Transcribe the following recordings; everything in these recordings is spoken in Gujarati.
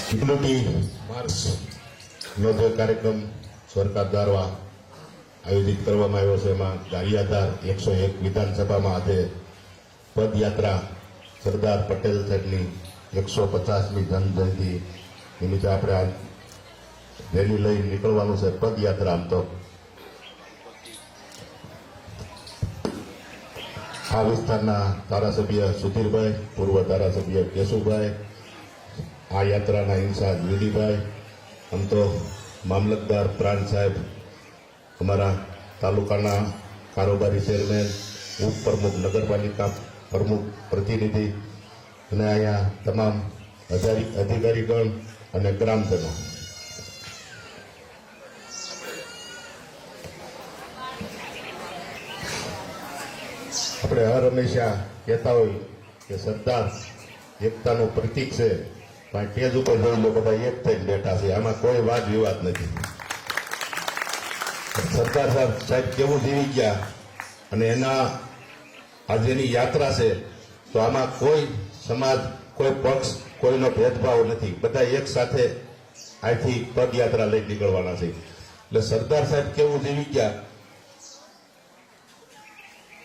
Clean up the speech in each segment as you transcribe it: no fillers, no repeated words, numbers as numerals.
યુનિટી માર્ચનો જે કાર્યક્રમ સરકાર દ્વારા આયોજિત કરવામાં આવ્યો છે એમાં ગારિયાધાર 101 વિધાનસભામાં આજે પદયાત્રા સરદાર પટેલ સાહેબની 150મી જન્મજયંતિ નિમિત્તે આપણે આ રેલી લઈ નીકળવાનું છે. પદયાત્રા આમ તો આ વિસ્તારના ધારાસભ્ય સુધીરભાઈ, પૂર્વ ધારાસભ્ય કેશુભાઈ, આ યાત્રાના ઇન્ચાર્જ વિડીભાઈ, આમ તો મામલતદાર પ્રાંત સાહેબ, અમારા તાલુકાના કારોબારી ચેરમેન, ઉપપ્રમુખ, નગરપાલિકા પ્રમુખ, પ્રતિનિધિ અને અહીંયા તમામ અધિકારીગણ અને ગ્રામજનો. આપણે હર હંમેશા કહેતા હોય કે સરદાર એકતાનું પ્રતીક છે, પણ સ્ટેજ ઉપર જોઈ લો બધા એક થઈને બેઠા છે, આમાં કોઈ વાદ વિવાદ નથી. સરદાર સાહેબ કેવું જીવી ગયા અને એના આજે એની યાત્રા છે, તો આમાં કોઈ સમાજ, કોઈ પક્ષ, કોઈનો ભેદભાવ નથી. બધા એક સાથે અહીંથી પદયાત્રા લઈ નીકળવાના છે. એટલે સરદાર સાહેબ કેવું જીવી ગયા,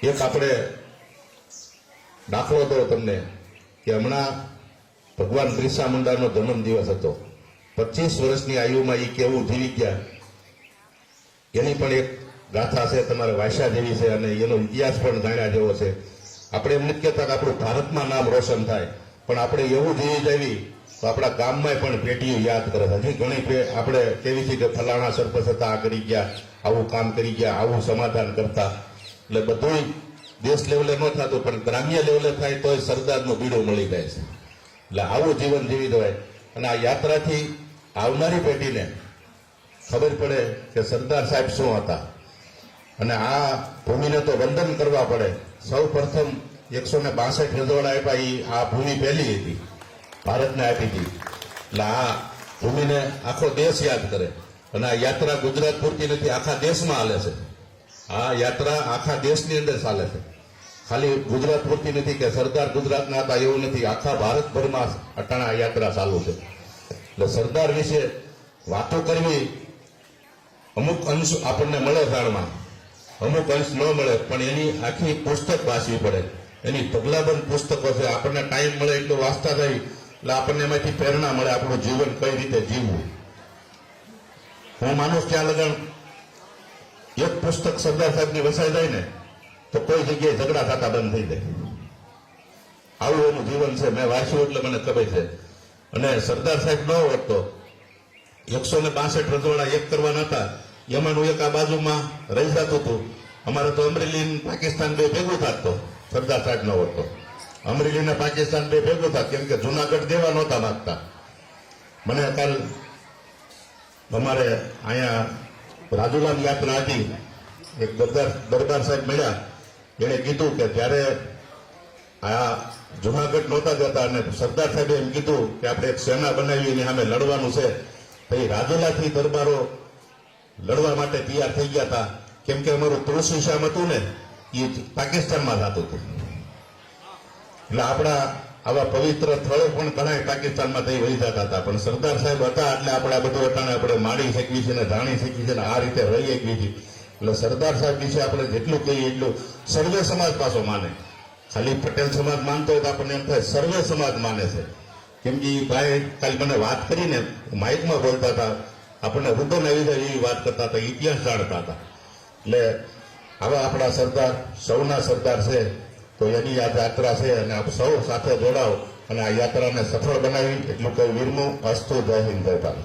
એક આપણે દાખલો દો તમને કે હમણાં ભગવાન બિરસા મુંડાનો જન્મદિવસ હતો. 25 વર્ષની આયુમાં એ કેવું જીવી ગયા એની પણ એક ગાથા છે, તમારે વાંચવા જેવી છે અને એનો ઇતિહાસ પણ જાણ્યા જેવો છે. આપણે એમ નથી કહેતા કે આપણું ભારતમાં નામ રોશન થાય, પણ આપણે એવું જીવી જાવી તો આપણા ગામમાં પણ પેઢીઓ યાદ કરે. હજી ઘણી આપણે કેવી છે કે ફલાણા સરપંચ હતા, આ કરી ગયા, આવું કામ કરી ગયા, આવું સમાધાન કરતા. એટલે બધું દેશ લેવલે ન થતું, પણ ગ્રામ્ય લેવલે થાય તો સરદારનું બીડું મળી જાય છે. એટલે આવું જીવન જીવી દેવાય અને આ યાત્રાથી આવનારી પેઢીને ખબર પડે કે સરદાર સાહેબ શું હતા. અને આ ભૂમિને તો વંદન કરવા પડે. સૌ પ્રથમ 162 રજવાડા આપ્યા, એ આ ભૂમિ પહેલી હતી, ભારતને આપી હતી. એટલે આ ભૂમિને આખો દેશ યાદ કરે. અને આ યાત્રા ગુજરાત પૂરતી નથી, આખા દેશમાં હાલે છે. આ યાત્રા આખા દેશની અંદર ચાલે છે, ખાલી ગુજરાત પૂરતી નથી કે સરદાર ગુજરાતના હતા એવું નથી, આખા ભારતભરમાં અટાણા આ યાત્રા ચાલુ છે. એટલે સરદાર વિશે વાતો કરવી, અમુક અંશ આપણને મળે જાણવા, અમુક અંશ ન મળે, પણ એની આખી પુસ્તક વાંચવી પડે. એની ઢગલાબંધ પુસ્તકો છે, આપણને ટાઈમ મળે એટલું વાંચતા જાય એટલે આપણને એમાંથી પ્રેરણા મળે આપણું જીવન કઈ રીતે જીવવું. હું માનું ત્યાં લગન એક પુસ્તક સરદાર સાહેબની વસાઈ જાય ને તો કોઈ જગ્યાએ ઝઘડા થતા બંધ થઈ જાય. આવું એનું જીવન છે. મેં વાંચ્યું એટલે મને ખબર છે. અને સરદાર સાહેબ ન હોત તો 162 રજવાડા એક કરવાના હતા, એમાંનું એક આ બાજુમાં રહી જતું હતું. અમારે તો અમરેલી પાકિસ્તાન બે ભેગું થાત તો સરદાર સાહેબ ન હોત તો. અમરેલી ને પાકિસ્તાન બે ભેગું થાત, કેમ કે જુનાગઢ દેવા નહોતા માંગતા. મને કાલ અમારે અહીંયા રાજુલાની યાત્રા હતી, એક દરબાર સાહેબ મળ્યા, એને કીધું કે જ્યારે આ જુનાગઢ નહોતા જતા અને સરદાર સાહેબે એમ કીધું કે આપણે એક સેના બનાવી એની સામે લડવાનું છે, તો એ રાજુલાથી દરબારો લડવા માટે તૈયાર થઈ ગયા હતા. કેમ કે અમારું તુલસી શામ હતું ને એ પાકિસ્તાનમાં થતું હતું. એટલે આપણા આવા પવિત્ર સ્થળો પણ ઘણા પાકિસ્તાનમાં થઈ વહી જતા હતા, પણ સરદાર સાહેબ હતા એટલે આપણે આ બધું અટાણે આપણે માણી શકીએ છીએ ને જાણી શકીએ છીએ ને આ રીતે રહી શકીએ છીએ. એટલે સરદાર સાહેબ વિશે આપણે જેટલું કહીએ એટલું સર્વે સમાજ પાછો માને. ખાલી પટેલ સમાજ માનતો હોય તો આપણને એમ થાય સર્વે સમાજ માને છે. કેમ કે એ ભાઈ કાલે મને વાત કરીને માઇકમાં બોલતા હતા, આપણને હૃદય આવી જાય એવી વાત કરતા હતા, ઇતિહાસ જાણતા હતા. એટલે આવા આપણા સરદાર સૌના સરદાર છે, તો એની આ યાત્રા છે અને આપ સૌ સાથે જોડાઓ અને આ યાત્રાને સફળ બનાવી એટલું કઈ વિરમું. અસ્તુ. જય હિન્દ, જય ભારત.